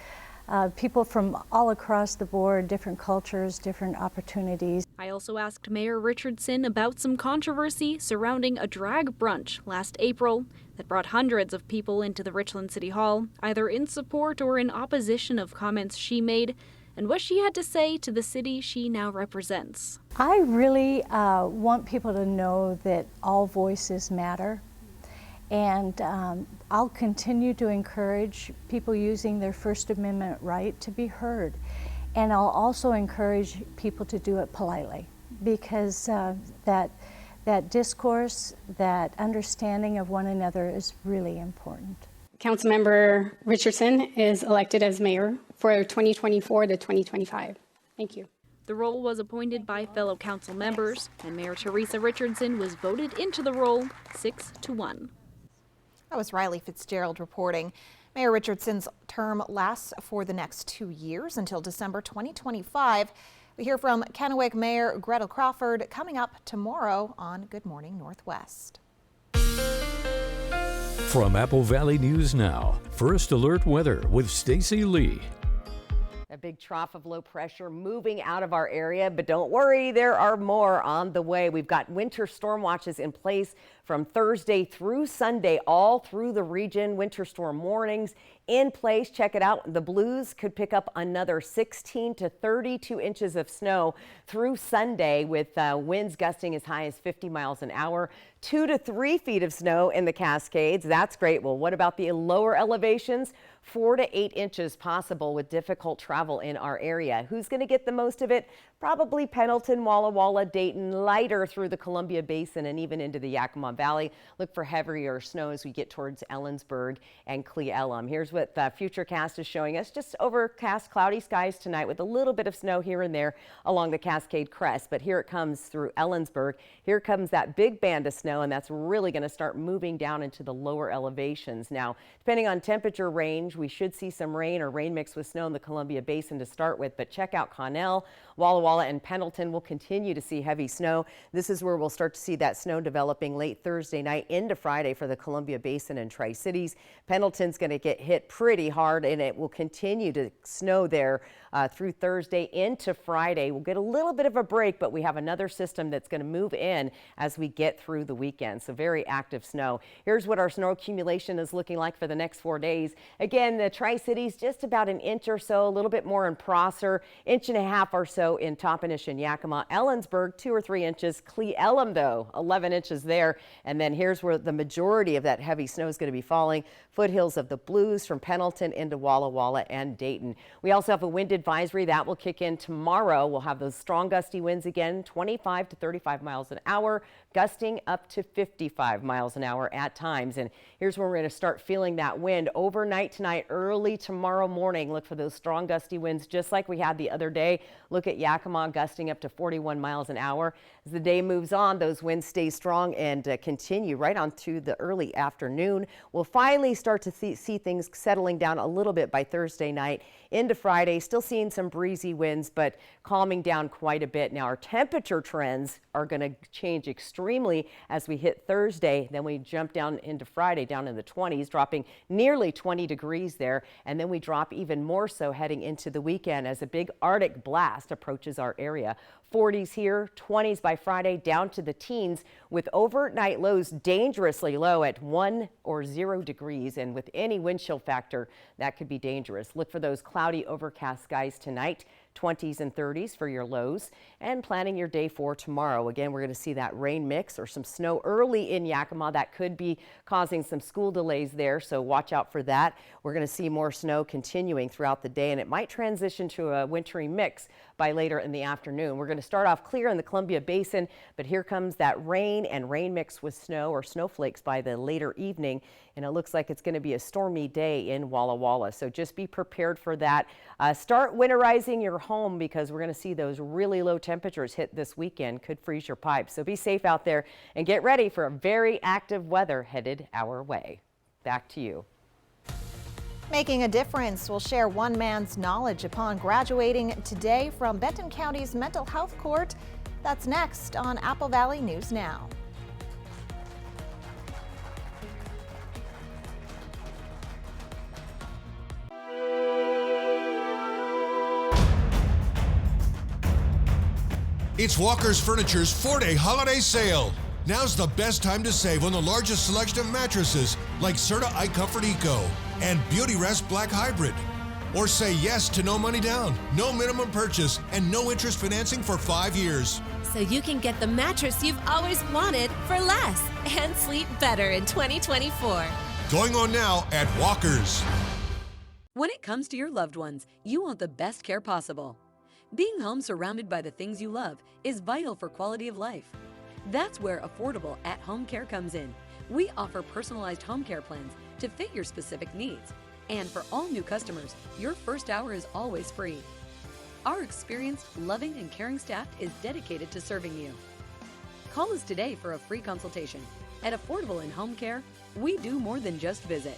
people from all across the board, different cultures, different opportunities. I also asked Mayor Richardson about some controversy surrounding a drag brunch last April that brought hundreds of people into the Richland City Hall, either in support or in opposition of comments she made, and what she had to say to the city she now represents. I really want people to know that all voices matter. And I'll continue to encourage people using their First Amendment right to be heard. And I'll also encourage people to do it politely, because that discourse, that understanding of one another is really important. Councilmember Richardson is elected as mayor for 2024 to 2025. Thank you. The role was appointed by fellow council members, and Mayor Teresa Richardson was voted into the role 6-1. That was Riley Fitzgerald reporting. Mayor Richardson's term lasts for the next 2 years until December 2025. We hear from Kennewick Mayor Gretel Crawford coming up tomorrow on Good Morning Northwest. From Apple Valley News Now, First Alert Weather with Stacy Lee. A big trough of low pressure moving out of our area, but don't worry, there are more on the way. We've got winter storm watches in place from Thursday through Sunday, all through the region. Winter storm warnings in place. Check it out. The Blues could pick up another 16 to 32 inches of snow through Sunday, with winds gusting as high as 50 miles an hour. 2 to 3 feet of snow in the Cascades. That's great. Well, what about the lower elevations? 4 to 8 inches possible with difficult travel in our area. Who's going to get the most of it? Probably Pendleton, Walla Walla, Dayton, lighter through the Columbia Basin and even into the Yakima Valley. Look for heavier snow as we get towards Ellensburg and Cle Elum. Here's what the Futurecast is showing us. Just overcast, cloudy skies tonight with a little bit of snow here and there along the Cascade Crest. But here it comes through Ellensburg. Here comes that big band of snow, and that's really going to start moving down into the lower elevations. Now, depending on temperature range, we should see some rain or rain mixed with snow in the Columbia Basin to start with. But check out Connell, Walla Walla, and Pendleton. Will continue to see heavy snow. This is where we'll start to see that snow developing late Thursday night into Friday for the Columbia Basin and Tri-Cities. Pendleton's going to get hit pretty hard, and it will continue to snow there through Thursday into Friday. We'll get a little bit of a break, but we have another system that's going to move in as we get through the weekend. So very active snow. Here's what our snow accumulation is looking like for the next 4 days. Again, the Tri-Cities just about an inch or so, a little bit more in Prosser, 1.5 inches or so in Toppenish and Yakima. Ellensburg, 2 or 3 inches. Cle Elum, though, 11 inches there. And then here's where the majority of that heavy snow is going to be falling. Foothills of the Blues from Pendleton into Walla Walla and Dayton. We also have a wind advisory that will kick in tomorrow. We'll have those strong gusty winds again, 25 to 35 miles an hour, gusting up to 55 miles an hour at times. And here's where we're going to start feeling that wind overnight tonight, early tomorrow morning. Look for those strong gusty winds just like we had the other day. Look at Yakima gusting up to 41 miles an hour. As the day moves on, those winds stay strong and continue right on to the early afternoon. We'll finally start to see things settling down a little bit by Thursday night into Friday. Still seeing some breezy winds, but calming down quite a bit. Now our temperature trends are going to change extremely as we hit Thursday. Then we jump down into Friday, down in the 20s, dropping nearly 20 degrees there. And then we drop even more so heading into the weekend as a big Arctic blast approaches our area. 40s here, 20s by Friday, down to the teens with overnight lows dangerously low at 1 or 0 degrees. And with any wind chill factor, that could be dangerous. Look for those cloudy, overcast skies tonight. 20s and 30s for your lows, and planning your day for tomorrow. Again, we're going to see that rain mix or some snow early in Yakima. That could be causing some school delays there, so watch out for that. We're going to see more snow continuing throughout the day, and it might transition to a wintry mix by later in the afternoon. We're going to start off clear in the Columbia Basin, but here comes that rain and rain mix with snow or snowflakes by the later evening, and it looks like it's going to be a stormy day in Walla Walla. So just be prepared for that. Start winterizing your home because we're going to see those really low temperatures hit this weekend. Could freeze your pipes. So be safe out there and get ready for a very active weather headed our way. Back to you. Making a difference. We'll share one man's knowledge upon graduating today from Benton County's Mental Health Court. That's next on Apple Valley News Now. It's Walker's Furniture's 4-day holiday sale. Now's the best time to save on the largest selection of mattresses like Serta iComfort Eco and Beautyrest Black Hybrid. Or say yes to no money down, no minimum purchase, and no interest financing for 5 years. So you can get the mattress you've always wanted for less and sleep better in 2024. Going on now at Walker's. When it comes to your loved ones, you want the best care possible. Being home surrounded by the things you love is vital for quality of life. That's where affordable at-home care comes in. We offer personalized home care plans to fit your specific needs. And for all new customers, your first hour is always free. Our experienced, loving, and caring staff is dedicated to serving you. Call us today for a free consultation. At Affordable in Home Care, we do more than just visit.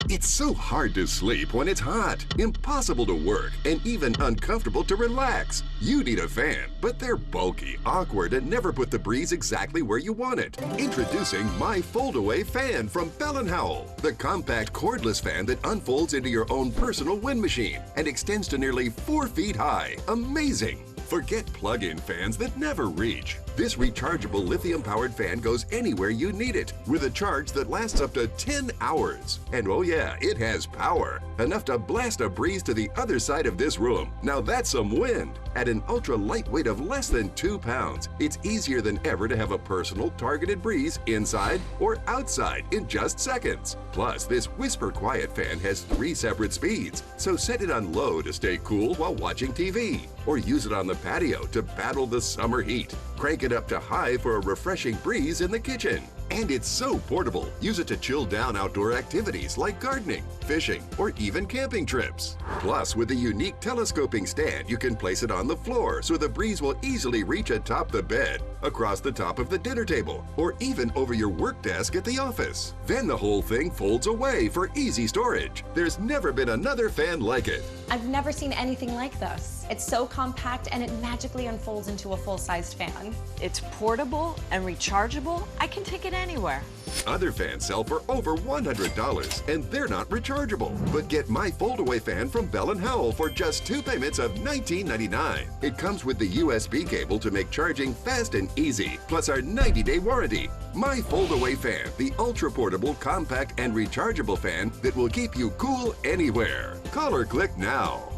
It's so hard to sleep when it's hot, impossible to work, and even uncomfortable to relax. You need a fan, but they're bulky, awkward, and never put the breeze exactly where you want it. Introducing My Fold-Away Fan from Bell & Howell, the compact cordless fan that unfolds into your own personal wind machine and extends to nearly 4 feet high. Amazing! Forget plug-in fans that never reach. This rechargeable lithium-powered fan goes anywhere you need it with a charge that lasts up to 10 hours. And oh yeah, it has power, enough to blast a breeze to the other side of this room. Now that's some wind. At an ultra lightweight of less than 2 pounds, it's easier than ever to have a personal targeted breeze inside or outside in just seconds. Plus, this whisper quiet fan has 3 separate speeds, so set it on low to stay cool while watching TV, or use it on the patio to battle the summer heat. Crank it up to high for a refreshing breeze in the kitchen. And it's so portable. Use it to chill down outdoor activities like gardening, fishing, or even camping trips. Plus, with a unique telescoping stand, you can place it on the floor so the breeze will easily reach atop the bed, across the top of the dinner table, or even over your work desk at the office. Then the whole thing folds away for easy storage. There's never been another fan like it. I've never seen anything like this. It's so compact and it magically unfolds into a full-sized fan. It's portable and rechargeable. I can take it anywhere. Other fans sell for over $100 and they're not rechargeable. But get My Fold-Away Fan from Bell & Howell for just 2 payments of $19.99. It comes with the USB cable to make charging fast and easy, plus our 90-day warranty. My Fold-Away Fan, the ultra-portable, compact, and rechargeable fan that will keep you cool anywhere. Call or click now.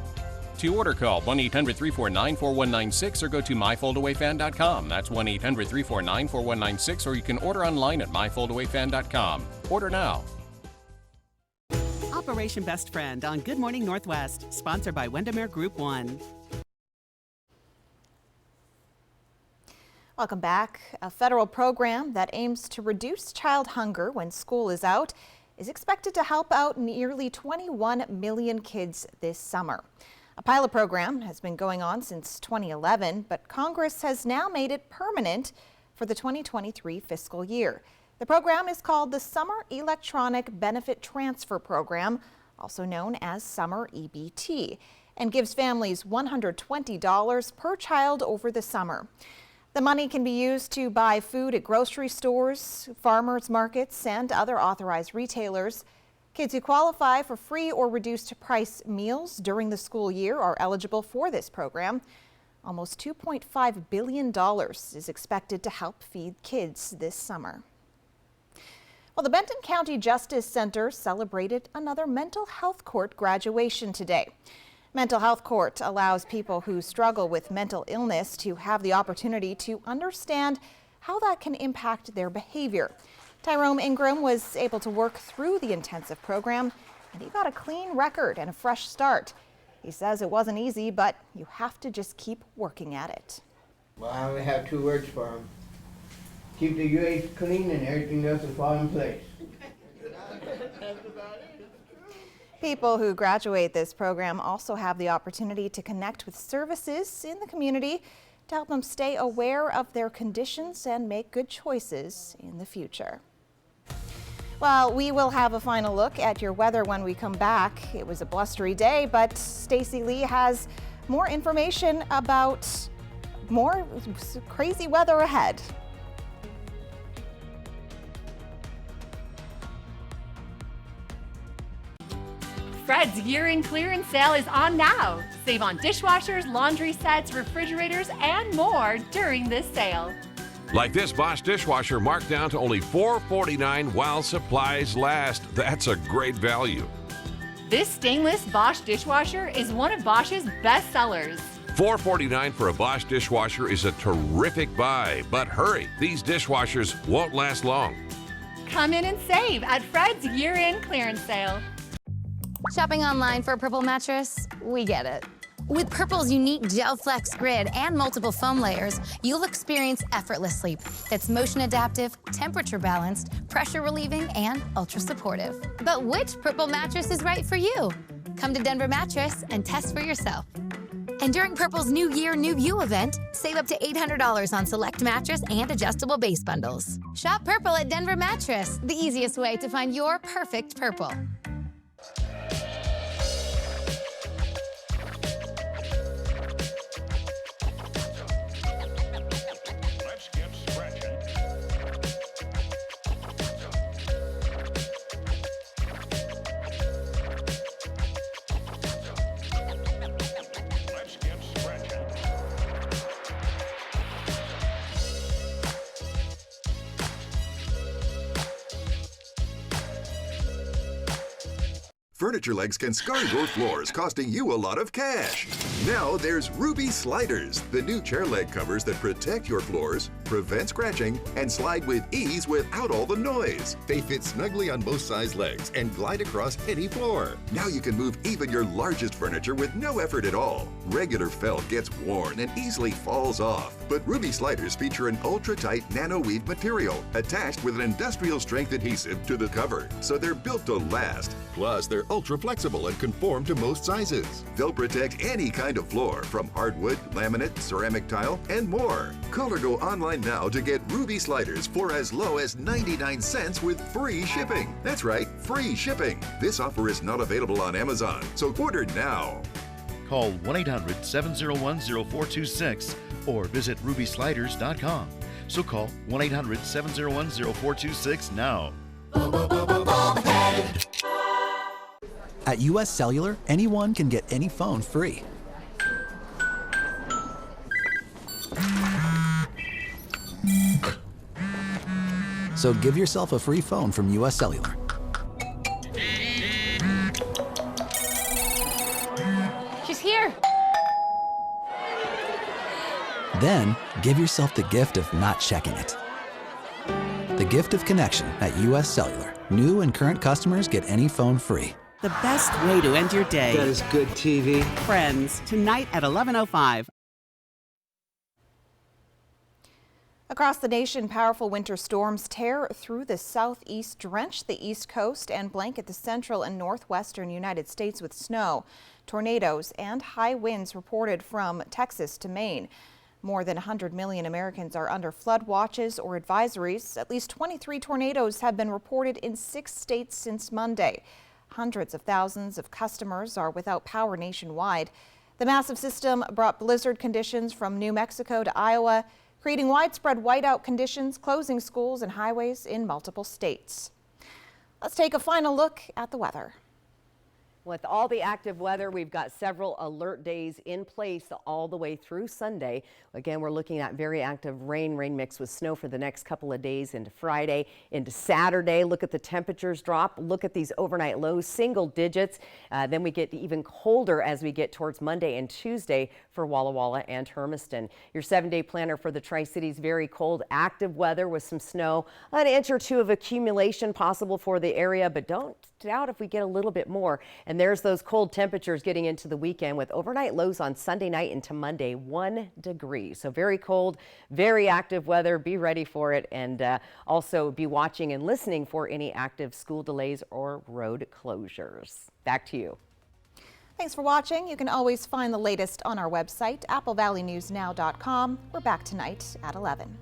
To order, call 1-800-349-4196 or go to myfoldawayfan.com. That's 1-800-349-4196, or you can order online at myfoldawayfan.com. Order now. Operation Best Friend on Good Morning Northwest, sponsored by Windermere Group 1. Welcome back. A federal program that aims to reduce child hunger when school is out is expected to help out nearly 21 million kids this summer. A pilot program has been going on since 2011, but Congress has now made it permanent for the 2023 fiscal year. The program is called the Summer Electronic Benefit Transfer Program, also known as Summer EBT, and gives families $120 per child over the summer. The money can be used to buy food at grocery stores, farmers markets, and other authorized retailers. Kids who qualify for free or reduced price meals during the school year are eligible for this program. Almost $2.5 billion is expected to help feed kids this summer. Well, the Benton County Justice Center celebrated another mental health court graduation today. Mental health court allows people who struggle with mental illness to have the opportunity to understand how that can impact their behavior. Tyrone Ingram was able to work through the intensive program, and he got a clean record and a fresh start. He says it wasn't easy, but you have to just keep working at it. Well, I only have 2 words for him. Keep the UAs clean and everything else will fall in place. People who graduate this program also have the opportunity to connect with services in the community to help them stay aware of their conditions and make good choices in the future. Well, we will have a final look at your weather when we come back. It was a blustery day, but Stacy Lee has more information about more crazy weather ahead. Fred's year-end clearance sale is on now. Save on dishwashers, laundry sets, refrigerators, and more during this sale. Like this Bosch dishwasher marked down to only $4.49 while supplies last. That's a great value. This stainless Bosch dishwasher is one of Bosch's best sellers. $4.49 for a Bosch dishwasher is a terrific buy, but hurry, these dishwashers won't last long. Come in and save at Fred's year-end clearance sale. Shopping online for a purple mattress? We get it. With Purple's unique Gel Flex grid and multiple foam layers, you'll experience effortless sleep that's motion adaptive, temperature balanced, pressure relieving, and ultra supportive. But which Purple mattress is right for you? Come to Denver Mattress and test for yourself. And during Purple's New Year, New You event, save up to $800 on select mattress and adjustable base bundles. Shop Purple at Denver Mattress, the easiest way to find your perfect Purple. Furniture legs can scar your floors, costing you a lot of cash. Now there's Ruby Sliders, the new chair leg covers that protect your floors, prevent scratching, and slide with ease without all the noise. They fit snugly on both size legs and glide across any floor. Now you can move even your largest furniture with no effort at all. Regular felt gets worn and easily falls off, but Ruby Sliders feature an ultra-tight nano-weave material attached with an industrial-strength adhesive to the cover, so they're built to last. Plus, they're ultra-flexible and conform to most sizes. They'll protect any kind of floor, from hardwood, laminate, ceramic tile, and more. Call or go online now to get Ruby Sliders for as low as 99 cents with free shipping. That's right, free shipping. This offer is not available on Amazon, so order now. Call 1-800-701-0426 or visit rubysliders.com. So call 1-800-701-0426 now. At US Cellular, anyone can get any phone free. So give yourself a free phone from US Cellular. She's here. Then give yourself the gift of not checking it. The gift of connection at US Cellular. New and current customers get any phone free. The best way to end your day. That is good TV. Friends, tonight at 11:05. Across the nation, powerful winter storms tear through the southeast, drench the east coast, and blanket the central and northwestern United States with snow. Tornadoes and high winds reported from Texas to Maine. More than 100 million Americans are under flood watches or advisories. At least 23 tornadoes have been reported in 6 states since Monday. Hundreds of thousands of customers are without power nationwide. The massive system brought blizzard conditions from New Mexico to Iowa, creating widespread whiteout conditions, closing schools and highways in multiple states. Let's take a final look at the weather. With all the active weather, we've got several alert days in place all the way through Sunday. Again, we're looking at very active rain mixed with snow for the next couple of days into Friday, into Saturday. Look at the temperatures drop. Look at these overnight lows, single digits. Then we get even colder as we get towards Monday and Tuesday for Walla Walla and Hermiston. Your 7-day planner for the Tri-Cities, very cold, active weather with some snow, an inch or two of accumulation possible for the area, but don't doubt if we get a little bit more. And there's those cold temperatures getting into the weekend with overnight lows on Sunday night into Monday, 1 degree. So very cold, very active weather. Be ready for it, and also be watching and listening for any active school delays or road closures. Back to you. Thanks for watching. You can always find the latest on our website, applevalleyNewsNow.com. We're back tonight at 11.